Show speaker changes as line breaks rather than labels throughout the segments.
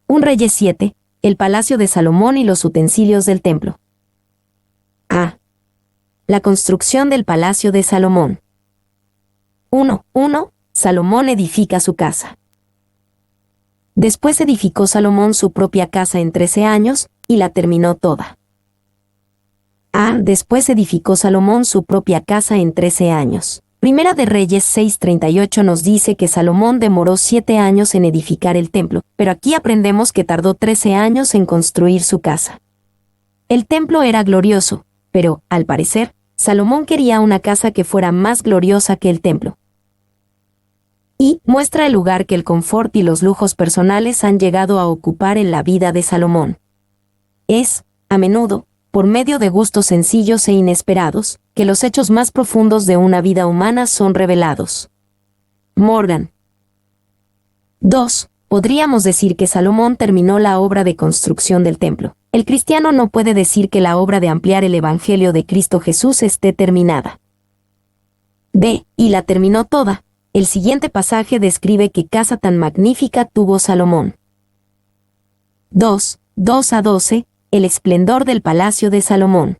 1 Reyes 7, el palacio de Salomón y los utensilios del templo. A. La construcción del palacio de Salomón. 1. Salomón edifica su casa. Después edificó Salomón su propia casa en 13 años, y la terminó toda. Después edificó Salomón su propia casa en 13 años. Primera de Reyes 6:38 nos dice que Salomón demoró 7 años en edificar el templo, pero aquí aprendemos que tardó 13 años en construir su casa. El templo era glorioso, pero, al parecer, Salomón quería una casa que fuera más gloriosa que el templo. Y muestra el lugar que el confort y los lujos personales han llegado a ocupar en la vida de Salomón. Es, a menudo, por medio de gustos sencillos e inesperados, que los hechos más profundos de una vida humana son revelados. Morgan. 2. Podríamos decir que Salomón terminó la obra de construcción del templo. El cristiano no puede decir que la obra de ampliar el Evangelio de Cristo Jesús esté terminada. B. Y la terminó toda. El siguiente pasaje describe qué casa tan magnífica tuvo Salomón. 2:2-12, el esplendor del palacio de Salomón.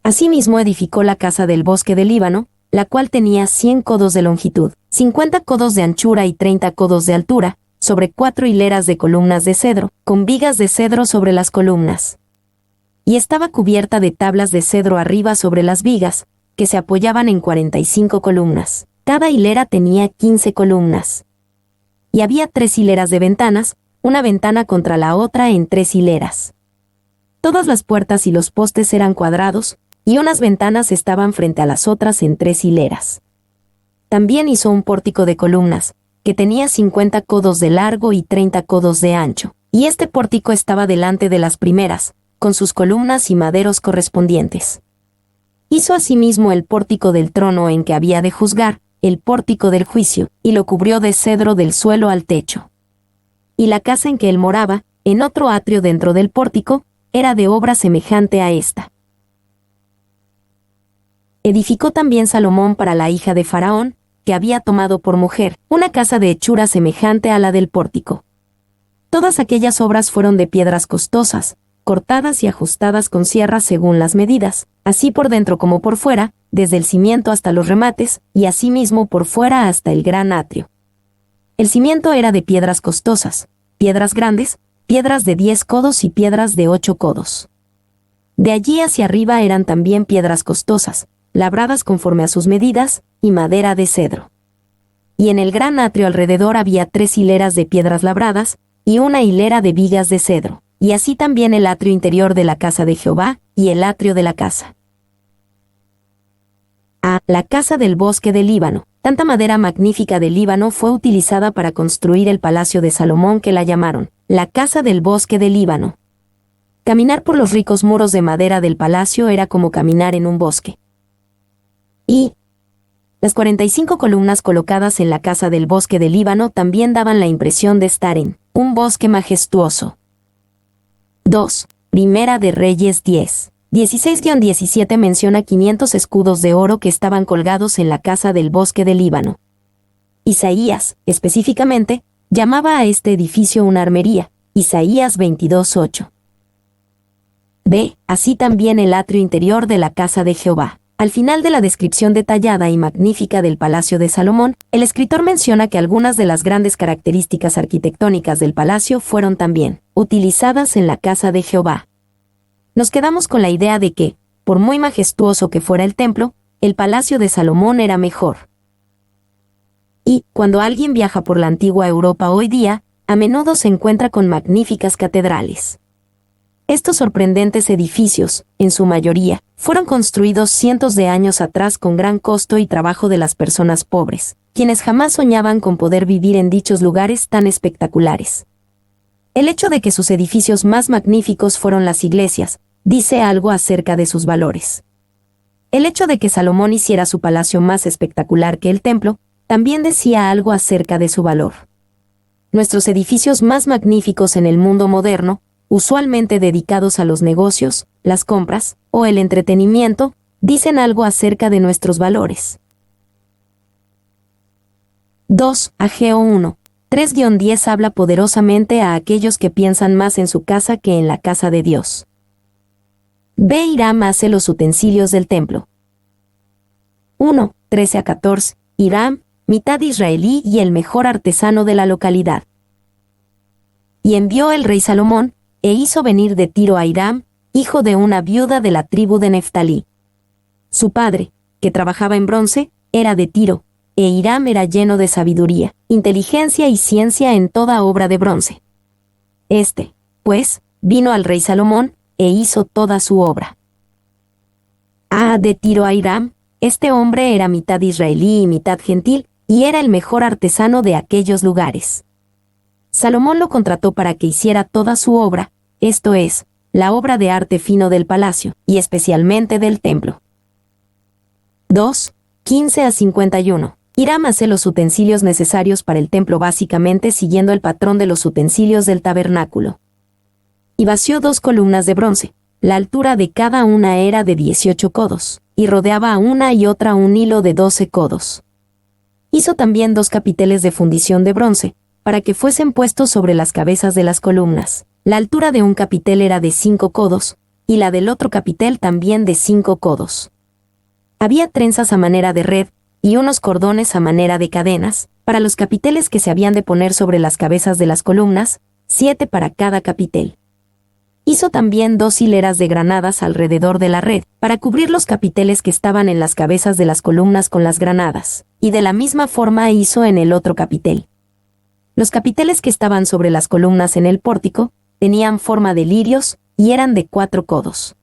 Asimismo edificó la casa del bosque del Líbano, la cual tenía 100 codos de longitud, 50 codos de anchura y 30 codos de altura, sobre 4 hileras de columnas de cedro, con vigas de cedro sobre las columnas. Y estaba cubierta de tablas de cedro arriba sobre las vigas, que se apoyaban en 45 columnas. Cada hilera tenía 15 columnas. Y había 3 hileras de ventanas, una ventana contra la otra en 3 hileras. Todas las puertas y los postes eran cuadrados, y unas ventanas estaban frente a las otras en 3 hileras. También hizo un pórtico de columnas, que tenía 50 codos de largo y 30 codos de ancho, y este pórtico estaba delante de las primeras, con sus columnas y maderos correspondientes. Hizo asimismo el pórtico del trono en que había de juzgar, el pórtico del juicio, y lo cubrió de cedro del suelo al techo. Y la casa en que él moraba, en otro atrio dentro del pórtico, era de obra semejante a esta. Edificó también Salomón para la hija de Faraón, que había tomado por mujer, una casa de hechura semejante a la del pórtico. Todas aquellas obras fueron de piedras costosas, cortadas y ajustadas con sierras según las medidas, así por dentro como por fuera, desde el cimiento hasta los remates, y asimismo por fuera hasta el gran atrio. El cimiento era de piedras costosas, piedras grandes, piedras de 10 codos y piedras de 8 codos. De allí hacia arriba eran también piedras costosas, labradas conforme a sus medidas, y madera de cedro. Y en el gran atrio alrededor había 3 hileras de piedras labradas, y una hilera de vigas de cedro, y así también el atrio interior de la casa de Jehová, y el atrio de la casa. La casa del bosque del Líbano. Tanta madera magnífica del Líbano fue utilizada para construir el palacio de Salomón que la llamaron, la casa del bosque del Líbano. Caminar por los ricos muros de madera del palacio era como caminar en un bosque. Y las 45 columnas colocadas en la casa del bosque del Líbano también daban la impresión de estar en un bosque majestuoso. 2. Primera de Reyes 10. 16-17 menciona 500 escudos de oro que estaban colgados en la casa del bosque del Líbano. Isaías, específicamente, llamaba a este edificio una armería, Isaías 22:8. B. Así también el atrio interior de la casa de Jehová. Al final de la descripción detallada y magnífica del palacio de Salomón, el escritor menciona que algunas de las grandes características arquitectónicas del palacio fueron también utilizadas en la casa de Jehová. Nos quedamos con la idea de que, por muy majestuoso que fuera el templo, el palacio de Salomón era mejor. Y, cuando alguien viaja por la antigua Europa hoy día, a menudo se encuentra con magníficas catedrales. Estos sorprendentes edificios, en su mayoría, fueron construidos cientos de años atrás con gran costo y trabajo de las personas pobres, quienes jamás soñaban con poder vivir en dichos lugares tan espectaculares. El hecho de que sus edificios más magníficos fueron las iglesias, dice algo acerca de sus valores. El hecho de que Salomón hiciera su palacio más espectacular que el templo, también decía algo acerca de su valor. Nuestros edificios más magníficos en el mundo moderno, usualmente dedicados a los negocios, las compras o el entretenimiento, dicen algo acerca de nuestros valores. 2. Ageo 1. 3-10 habla poderosamente a aquellos que piensan más en su casa que en la casa de Dios. B. Hiram hace los utensilios del templo. 1. 13-14. Hiram, mitad israelí y el mejor artesano de la localidad. Y envió el rey Salomón, e hizo venir de Tiro a Hiram, hijo de una viuda de la tribu de Neftalí. Su padre, que trabajaba en bronce, era de Tiro, e Hiram era lleno de sabiduría, inteligencia y ciencia en toda obra de bronce. Pues, vino al rey Salomón, e hizo toda su obra. De Tiro a Hiram, este hombre era mitad israelí y mitad gentil, y era el mejor artesano de aquellos lugares. Salomón lo contrató para que hiciera toda su obra, esto es, la obra de arte fino del palacio, y especialmente del templo. 2. 15-51. Hiram hace los utensilios necesarios para el templo básicamente siguiendo el patrón de los utensilios del tabernáculo. Y vació 2 columnas de bronce. La altura de cada una era de 18 codos, y rodeaba a una y otra un hilo de 12 codos. Hizo también 2 capiteles de fundición de bronce, para que fuesen puestos sobre las cabezas de las columnas. La altura de un capitel era de 5 codos, y la del otro capitel también de 5 codos. Había trenzas a manera de red, y unos cordones a manera de cadenas, para los capiteles que se habían de poner sobre las cabezas de las columnas, 7 para cada capitel. Hizo también 2 hileras de granadas alrededor de la red, para cubrir los capiteles que estaban en las cabezas de las columnas con las granadas, y de la misma forma hizo en el otro capitel. Los capiteles que estaban sobre las columnas en el pórtico, tenían forma de lirios, y eran de 4 codos.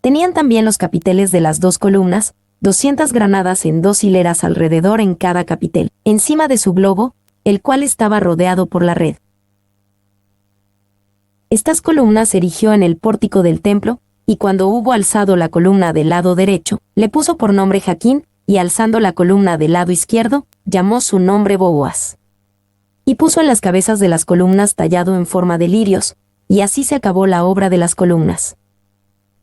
Tenían también los capiteles de las 2 columnas, 200 granadas en 2 hileras alrededor en cada capitel, encima de su globo, el cual estaba rodeado por la red. Estas columnas erigió en el pórtico del templo, y cuando hubo alzado la columna del lado derecho, le puso por nombre Jaquín, y alzando la columna del lado izquierdo, llamó su nombre Boaz. Y puso en las cabezas de las columnas tallado en forma de lirios, y así se acabó la obra de las columnas.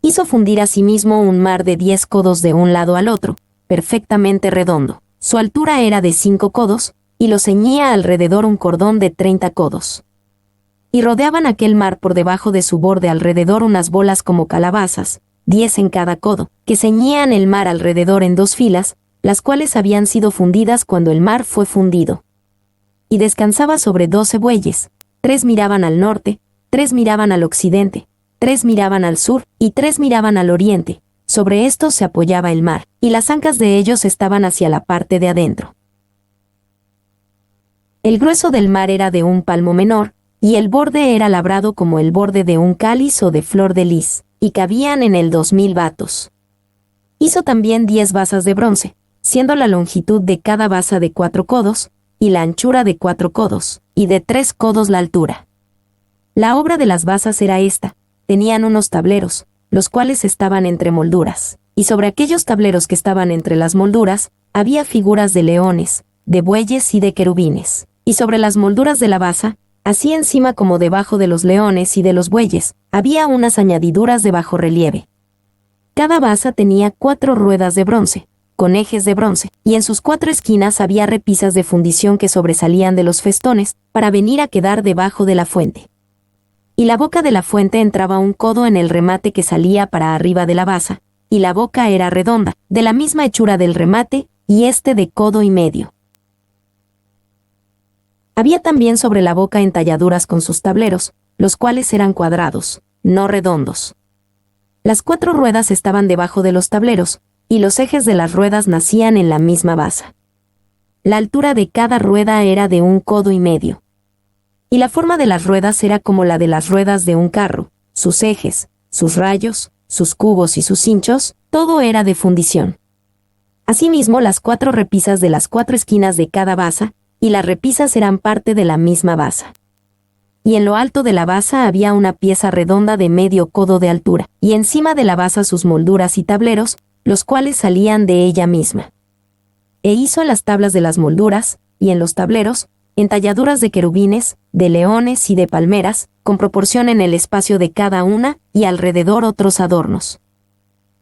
Hizo fundir asimismo un mar de 10 codos de un lado al otro, perfectamente redondo. Su altura era de 5 codos, y lo ceñía alrededor un cordón de 30 codos. Y rodeaban aquel mar por debajo de su borde alrededor unas bolas como calabazas, 10 en cada codo, que ceñían el mar alrededor en 2 filas, las cuales habían sido fundidas cuando el mar fue fundido. Y descansaba sobre 12 bueyes, 3 miraban al norte, 3 miraban al occidente, 3 miraban al sur, y 3 miraban al oriente. Sobre estos se apoyaba el mar, y las ancas de ellos estaban hacia la parte de adentro. El grueso del mar era de un palmo menor, y el borde era labrado como el borde de un cáliz o de flor de lis, y cabían en él 2000 batos. Hizo también 10 basas de bronce, siendo la longitud de cada basa de 4 codos, y la anchura de 4 codos, y de 3 codos la altura. La obra de las basas era esta: tenían unos tableros, los cuales estaban entre molduras, y sobre aquellos tableros que estaban entre las molduras, había figuras de leones, de bueyes y de querubines, y sobre las molduras de la basa, así encima como debajo de los leones y de los bueyes, había unas añadiduras de bajo relieve. Cada basa tenía 4 ruedas de bronce, con ejes de bronce, y en sus 4 esquinas había repisas de fundición que sobresalían de los festones, para venir a quedar debajo de la fuente. Y la boca de la fuente entraba un codo en el remate que salía para arriba de la basa, y la boca era redonda, de la misma hechura del remate, y de codo y medio. Había también sobre la boca entalladuras con sus tableros, los cuales eran cuadrados, no redondos. Las 4 ruedas estaban debajo de los tableros, y los ejes de las ruedas nacían en la misma basa. La altura de cada rueda era de 1 codo y medio. Y la forma de las ruedas era como la de las ruedas de un carro, sus ejes, sus rayos, sus cubos y sus cinchos, todo era de fundición. Asimismo, las 4 repisas de las 4 esquinas de cada basa, y las repisas eran parte de la misma basa. Y en lo alto de la basa había una pieza redonda de medio codo de altura, y encima de la basa sus molduras y tableros, los cuales salían de ella misma. E hizo en las tablas de las molduras, y en los tableros, entalladuras de querubines, de leones y de palmeras, con proporción en el espacio de cada una, y alrededor otros adornos.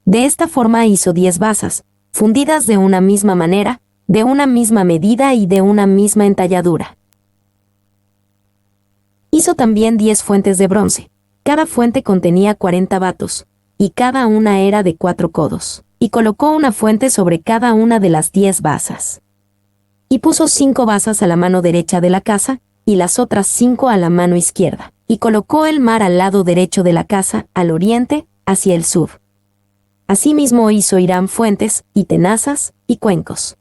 De esta forma hizo 10 basas, fundidas de una misma manera, de una misma medida y de una misma entalladura. Hizo también 10 fuentes de bronce. Cada fuente contenía 40 batos, y cada una era de 4 codos. Y colocó una fuente sobre cada una de las 10 basas. Y puso 5 basas a la mano derecha de la casa, y las otras 5 a la mano izquierda. Y colocó el mar al lado derecho de la casa, al oriente, hacia el sur. Asimismo hizo Hiram fuentes, y tenazas, y cuencos.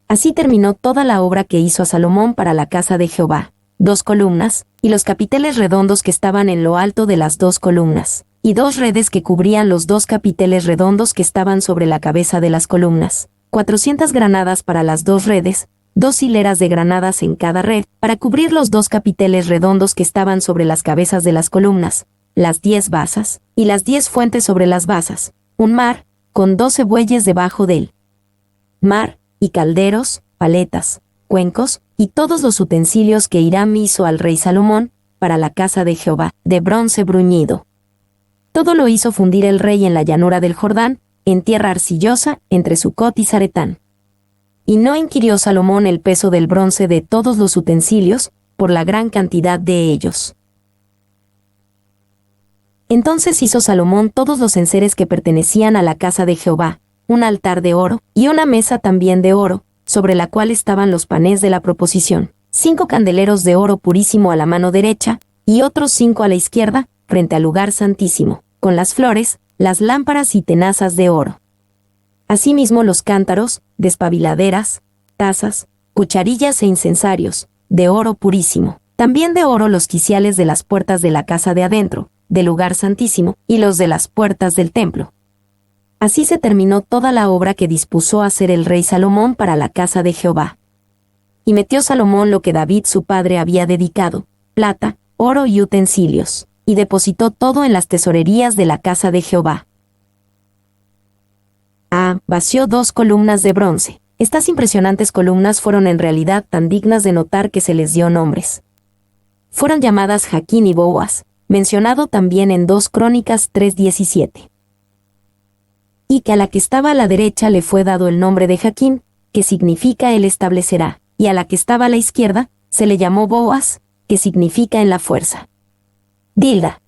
Así terminó toda la obra que hizo a Salomón para la casa de Jehová: 2 columnas, y los capiteles redondos que estaban en lo alto de las 2 columnas, y 2 redes que cubrían los 2 capiteles redondos que estaban sobre la cabeza de las columnas, 400 granadas para las 2 redes, 2 hileras de granadas en cada red, para cubrir los 2 capiteles redondos que estaban sobre las cabezas de las columnas, las 10 basas, y las 10 fuentes sobre las basas, un mar, con 12 bueyes debajo de él. Mar, y calderos, paletas, cuencos, y todos los utensilios que Hiram hizo al rey Salomón, para la casa de Jehová, de bronce bruñido. Todo lo hizo fundir el rey en la llanura del Jordán, en tierra arcillosa, entre Sucot y Zaretán. Y no inquirió Salomón el peso del bronce de todos los utensilios, por la gran cantidad de ellos. Entonces hizo Salomón todos los enseres que pertenecían a la casa de Jehová, un altar de oro, y una mesa también de oro, sobre la cual estaban los panes de la proposición, 5 candeleros de oro purísimo a la mano derecha, y otros 5 a la izquierda, frente al lugar santísimo, con las flores, las lámparas y tenazas de oro. Asimismo los cántaros, despabiladeras, tazas, cucharillas e incensarios, de oro purísimo. También de oro los quiciales de las puertas de la casa de adentro, del lugar santísimo, y los de las puertas del templo. Así se terminó toda la obra que dispuso hacer el rey Salomón para la casa de Jehová. Y metió Salomón lo que David su padre había dedicado, plata, oro y utensilios, y depositó todo en las tesorerías de la casa de Jehová. Vació 2 columnas de bronce. Estas impresionantes columnas fueron en realidad tan dignas de notar que se les dio nombres. Fueron llamadas Jaquín y Boaz, mencionado también en 2 Crónicas 3:17. Y que a la que estaba a la derecha le fue dado el nombre de Jaquín, que significa él establecerá, y a la que estaba a la izquierda, se le llamó Boaz, que significa en la fuerza. Dilda.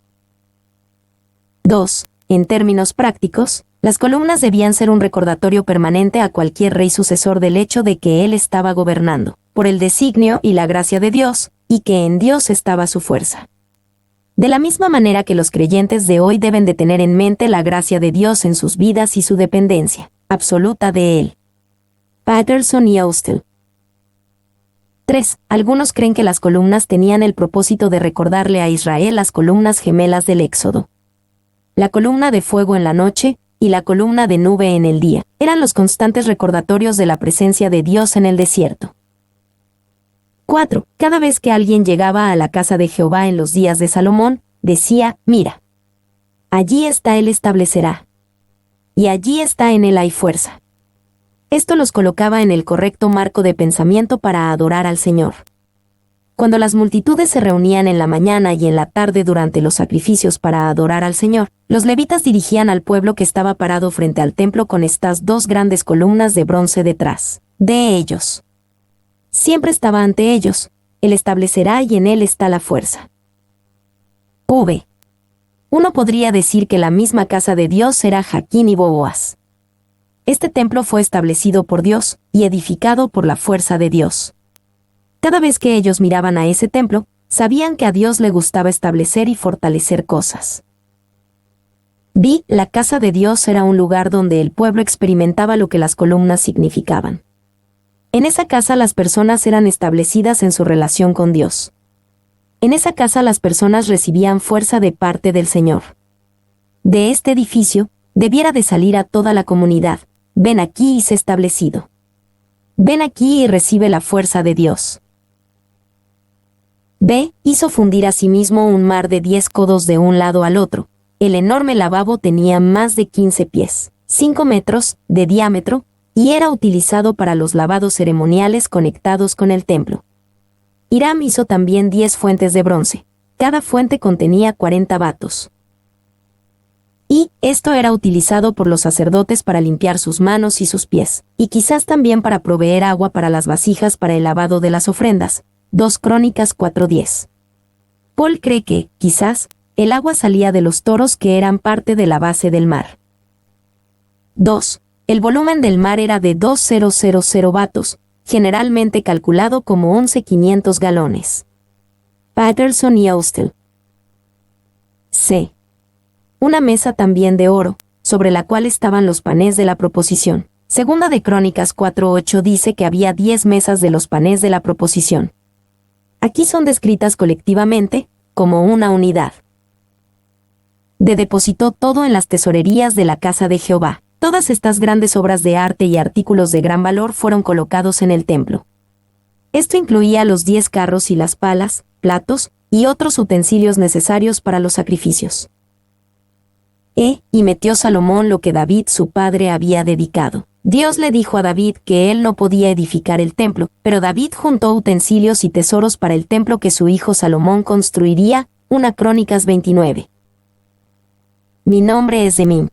2. En términos prácticos, las columnas debían ser un recordatorio permanente a cualquier rey sucesor del hecho de que él estaba gobernando, por el designio y la gracia de Dios, y que en Dios estaba su fuerza. De la misma manera que los creyentes de hoy deben de tener en mente la gracia de Dios en sus vidas y su dependencia absoluta de Él. Patterson y Austell. 3. Algunos creen que las columnas tenían el propósito de recordarle a Israel las columnas gemelas del Éxodo. La columna de fuego en la noche y la columna de nube en el día eran los constantes recordatorios de la presencia de Dios en el desierto. 4. Cada vez que alguien llegaba a la casa de Jehová en los días de Salomón, decía: mira, allí está él establecerá, y allí está en él hay fuerza. Esto los colocaba en el correcto marco de pensamiento para adorar al Señor. Cuando las multitudes se reunían en la mañana y en la tarde durante los sacrificios para adorar al Señor, los levitas dirigían al pueblo que estaba parado frente al templo con estas 2 grandes columnas de bronce detrás de ellos. Siempre estaba ante ellos: él establecerá y en él está la fuerza. Uno podría decir que la misma casa de Dios era Jaquín y Boaz. Este templo fue establecido por Dios y edificado por la fuerza de Dios. Cada vez que ellos miraban a ese templo, sabían que a Dios le gustaba establecer y fortalecer cosas. La casa de Dios era un lugar donde el pueblo experimentaba lo que las columnas significaban. En esa casa las personas eran establecidas en su relación con Dios. En esa casa las personas recibían fuerza de parte del Señor. De este edificio, debiera de salir a toda la comunidad: ven aquí y sé establecido. Ven aquí y recibe la fuerza de Dios. Hizo fundir asimismo un mar de 10 codos de un lado al otro. El enorme lavabo tenía más de 15 pies, 5 metros, de diámetro, y era utilizado para los lavados ceremoniales conectados con el templo. Hiram hizo también 10 fuentes de bronce. Cada fuente contenía 40 batos. Y esto era utilizado por los sacerdotes para limpiar sus manos y sus pies, y quizás también para proveer agua para las vasijas para el lavado de las ofrendas. 2 Crónicas 4:10. Paul cree que, quizás, el agua salía de los toros que eran parte de la base del mar. 2. El volumen del mar era de 2.000 vatos, generalmente calculado como 11.500 galones. Patterson y Austell. C. Una mesa también de oro, sobre la cual estaban los panes de la proposición. Segunda de Crónicas 4:8 dice que había 10 mesas de los panes de la proposición. Aquí son descritas colectivamente, como una unidad. D. Depositó todo en las tesorerías de la casa de Jehová. Todas estas grandes obras de arte y artículos de gran valor fueron colocados en el templo. Esto incluía los 10 carros y las palas, platos, y otros utensilios necesarios para los sacrificios. Y metió Salomón lo que David su padre había dedicado. Dios le dijo a David que él no podía edificar el templo, pero David juntó utensilios y tesoros para el templo que su hijo Salomón construiría. 1 Crónicas 29. Mi nombre es Demim.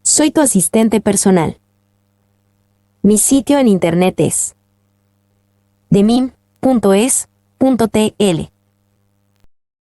Soy tu asistente personal. Mi sitio en internet es demim.es.tl.